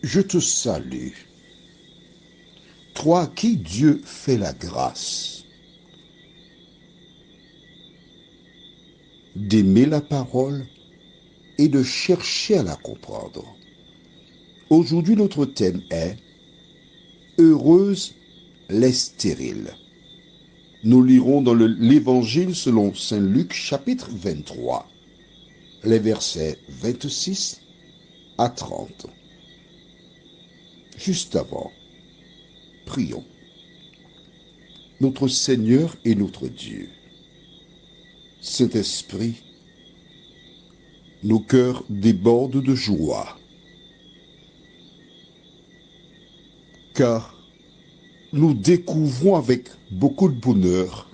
Je te salue, toi à qui Dieu fait la grâce d'aimer la parole et de chercher à la comprendre. Aujourd'hui, notre thème est Heureuses les stériles. Nous lirons dans l'Évangile selon Saint Luc, chapitre 23, les versets 26 à 30. Juste avant, prions. Notre Seigneur et notre Dieu, Saint-Esprit, nos cœurs débordent de joie, car nous découvrons avec beaucoup de bonheur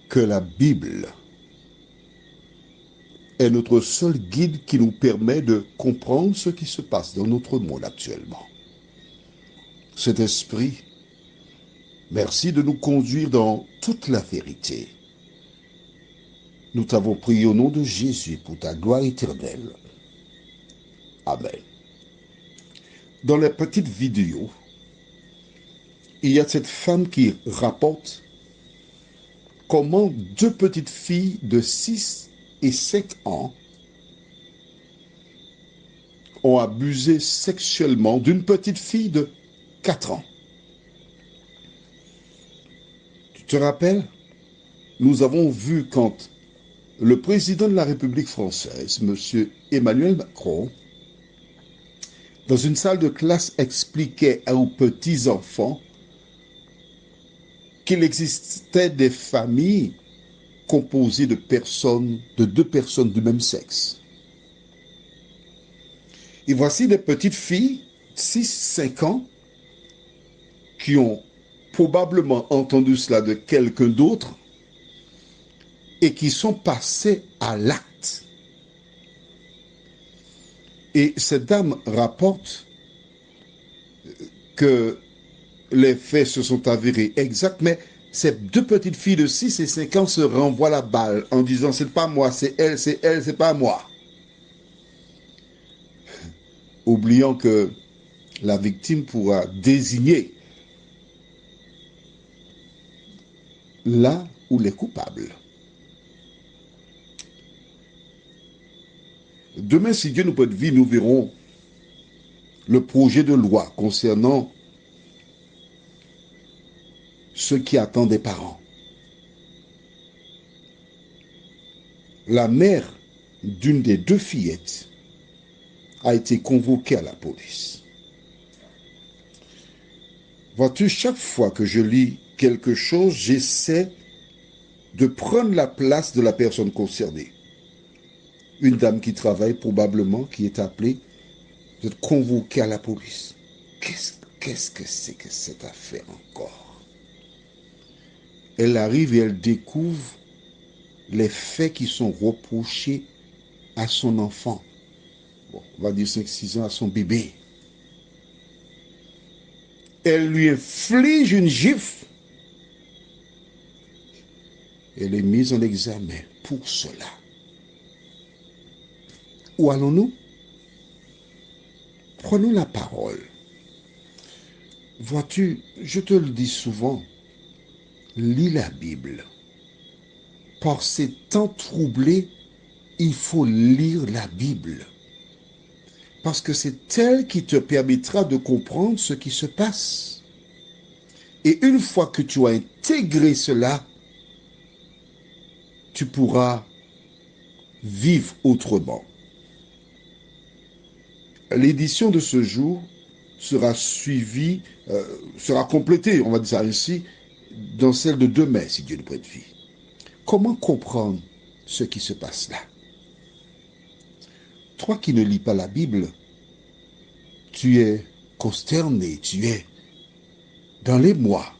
que la Bible est notre seul guide qui nous permet de comprendre ce qui se passe dans notre monde actuellement. Cet esprit, merci de nous conduire dans toute la vérité. Nous t'avons prié au nom de Jésus pour ta gloire éternelle. Amen. Dans la petite vidéo, il y a cette femme qui rapporte comment deux petites filles de 6 et 5 ans ont abusé sexuellement d'une petite fille de 4 ans. Tu te rappelles? Nous avons vu quand le président de la République française, M. Emmanuel Macron, dans une salle de classe, expliquait aux petits-enfants qu'il existait des familles composées de deux personnes du même sexe. Et voici des petites filles, 6-5 ans, qui ont probablement entendu cela de quelqu'un d'autre et qui sont passées à l'acte. Et cette dame rapporte que les faits se sont avérés exacts, mais ces deux petites filles de 6 et 5 ans se renvoient la balle en disant c'est pas moi, c'est elle, c'est pas moi. Oubliant que la victime pourra désigner là où les coupables. Demain, si Dieu nous prête vie, nous verrons le projet de loi concernant ce qui attend des parents. La mère d'une des deux fillettes a été convoquée à la police. Vois-tu, chaque fois que je lis quelque chose, j'essaie de prendre la place de la personne concernée. Une dame qui travaille probablement, qui est appelée, d'être convoquée à la police. Qu'est-ce que c'est que cette affaire encore? Elle arrive et elle découvre les faits qui sont reprochés à son enfant. Bon, on va dire 5-6 ans, à son bébé. Elle lui inflige une gifle. Elle est mise en examen pour cela. Où allons-nous? Prenons la parole. Vois-tu, je te le dis souvent, lis la Bible. Par ces temps troublés, il faut lire la Bible. Parce que c'est elle qui te permettra de comprendre ce qui se passe. Et une fois que tu as intégré cela, tu pourras vivre autrement. L'édition de ce jour sera suivie, sera complétée, on va dire ça ainsi, dans celle de demain, si Dieu nous prête vie. Comment comprendre ce qui se passe là? Toi qui ne lis pas la Bible, tu es consterné, tu es dans les mois.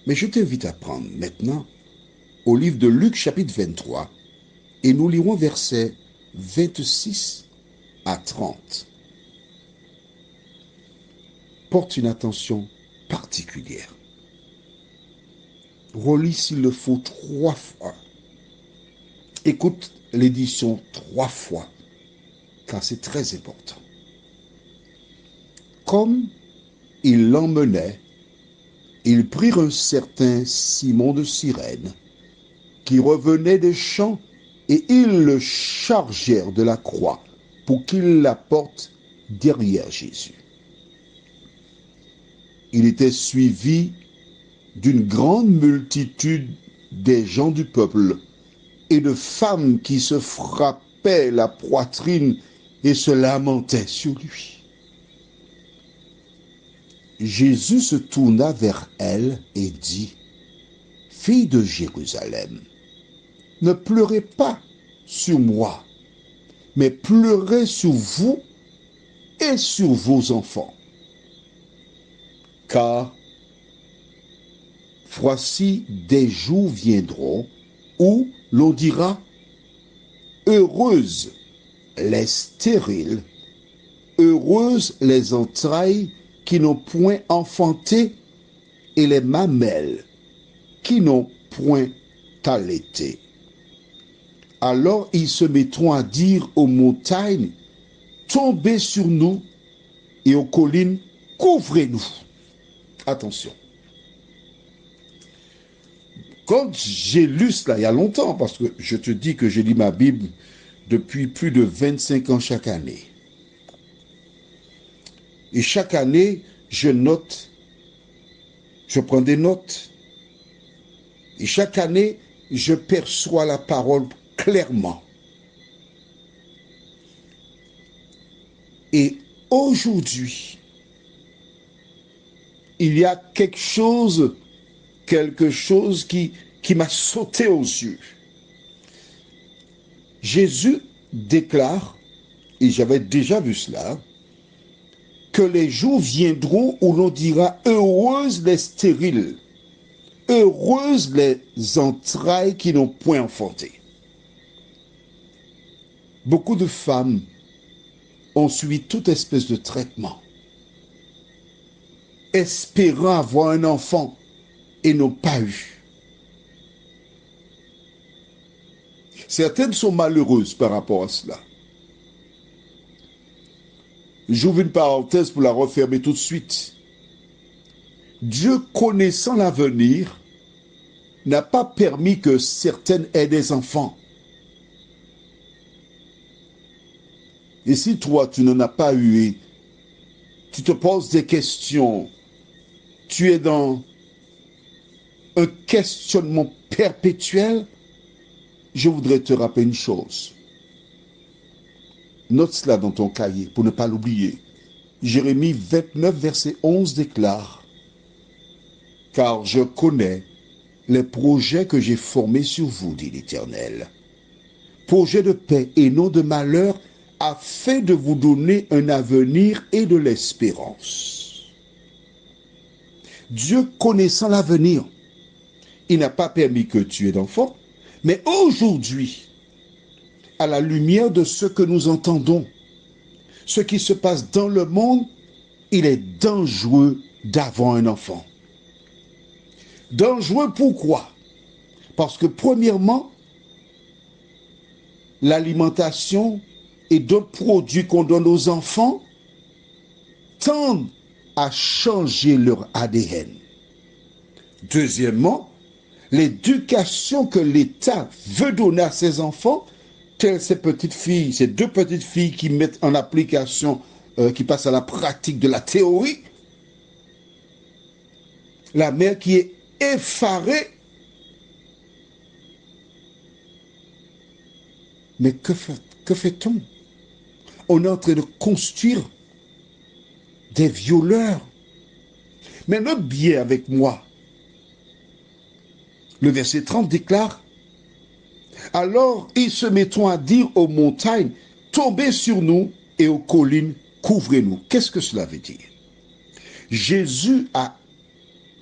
Mais je t'invite à prendre maintenant au livre de Luc chapitre 23 et nous lirons versets 26 à 30. Porte une attention particulière. Relis s'il le faut 3 fois. Écoute l'édition 3 fois. car c'est très important. Comme il l'emmenait, ils prirent un certain Simon de Cyrène, qui revenait des champs, et ils le chargèrent de la croix pour qu'il la porte derrière Jésus. Il était suivi d'une grande multitude des gens du peuple et de femmes qui se frappaient la poitrine et se lamentaient sur lui. Jésus se tourna vers elle et dit, « Fille de Jérusalem, ne pleurez pas sur moi, mais pleurez sur vous et sur vos enfants. Car voici des jours viendront où l'on dira, heureuses les stériles, heureuses les entrailles qui n'ont point enfanté et les mamelles qui n'ont point allaité. Alors ils se mettront à dire aux montagnes, tombez sur nous, et aux collines, couvrez-nous. » Attention. Quand j'ai lu cela il y a longtemps, parce que je te dis que je lis ma Bible depuis plus de 25 ans chaque année. Et chaque année, je note, je prends des notes. Et chaque année, je perçois la parole clairement. Et aujourd'hui, il y a quelque chose qui m'a sauté aux yeux. Jésus déclare, et j'avais déjà vu cela, que les jours viendront où l'on dira heureuses les stériles, heureuses les entrailles qui n'ont point enfanté. Beaucoup de femmes ont suivi toute espèce de traitement, espérant avoir un enfant et n'ont pas eu. Certaines sont malheureuses par rapport à cela. J'ouvre une parenthèse pour la refermer tout de suite. Dieu, connaissant l'avenir, n'a pas permis que certaines aient des enfants. Et si toi, tu n'en as pas eu, tu te poses des questions, tu es dans un questionnement perpétuel, je voudrais te rappeler une chose. Note cela dans ton cahier pour ne pas l'oublier. Jérémie 29, verset 11 déclare, « Car je connais les projets que j'ai formés sur vous, dit l'Éternel. Projets de paix et non de malheur, afin de vous donner un avenir et de l'espérance. » Dieu connaissant l'avenir, il n'a pas permis que tu aies d'enfants, mais aujourd'hui, à la lumière de ce que nous entendons, ce qui se passe dans le monde, il est dangereux d'avoir un enfant. Dangereux pourquoi? Parce que premièrement, l'alimentation et d'autres produits qu'on donne aux enfants tendent à changer leur ADN. Deuxièmement, l'éducation que l'État veut donner à ses enfants, telles ces petites filles, ces deux petites filles qui mettent en application, qui passent à la pratique de la théorie, la mère qui est effarée. Mais que fait-on? On est en train de construire des violeurs. Mais note bien avec moi. Le verset 30 déclare, « Alors ils se mettront à dire aux montagnes, tombez sur nous, et aux collines, couvrez-nous. » Qu'est-ce que cela veut dire? Jésus a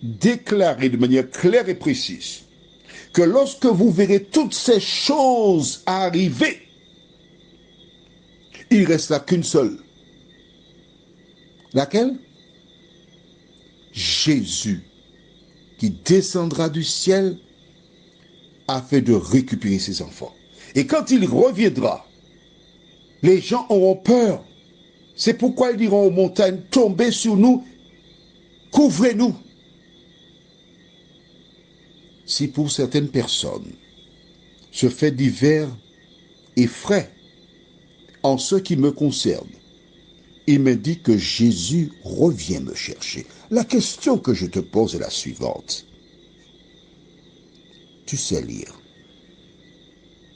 déclaré de manière claire et précise que lorsque vous verrez toutes ces choses arriver, il ne restera qu'une seule. Laquelle? Jésus, qui descendra du ciel afin de récupérer ses enfants. Et quand il reviendra, Les gens auront peur. C'est pourquoi ils diront aux montagnes, tombez sur nous, couvrez-nous. Si pour certaines personnes, ce fait divers effraie, en ce qui me concerne, il me dit que Jésus revient me chercher. La question que je te pose est la suivante. Tu sais lire.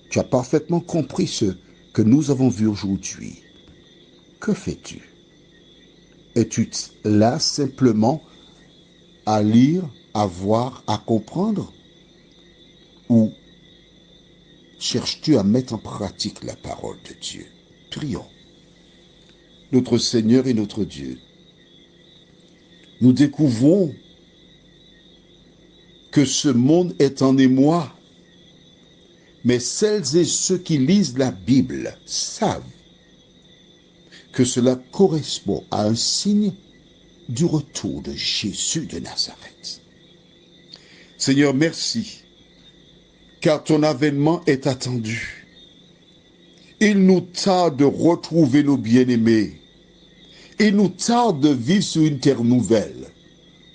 Tu as parfaitement compris ce que nous avons vu aujourd'hui. Que fais-tu? Es-tu là simplement à lire, à voir, à comprendre? Ou cherches-tu à mettre en pratique la parole de Dieu? Prions. Notre Seigneur et notre Dieu, nous découvrons que ce monde est en émoi, mais celles et ceux qui lisent la Bible savent que cela correspond à un signe du retour de Jésus de Nazareth. Seigneur, merci, car ton avènement est attendu. Il nous tarde de retrouver nos bien-aimés. Il nous tarde de vivre sur une terre nouvelle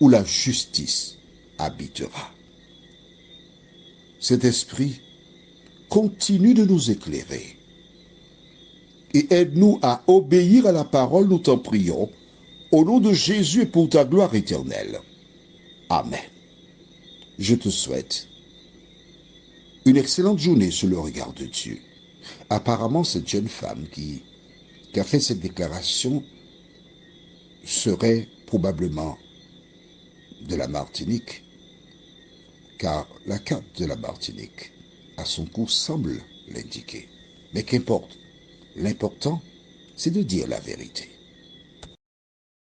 où la justice habitera. Cet esprit continue de nous éclairer et aide-nous à obéir à la parole, nous t'en prions, au nom de Jésus et pour ta gloire éternelle. Amen. Je te souhaite une excellente journée sous le regard de Dieu. Apparemment, cette jeune femme qui a fait cette déclaration serait probablement de la Martinique, car la carte de la Martinique, à son coup, semble l'indiquer. Mais qu'importe, l'important, c'est de dire la vérité.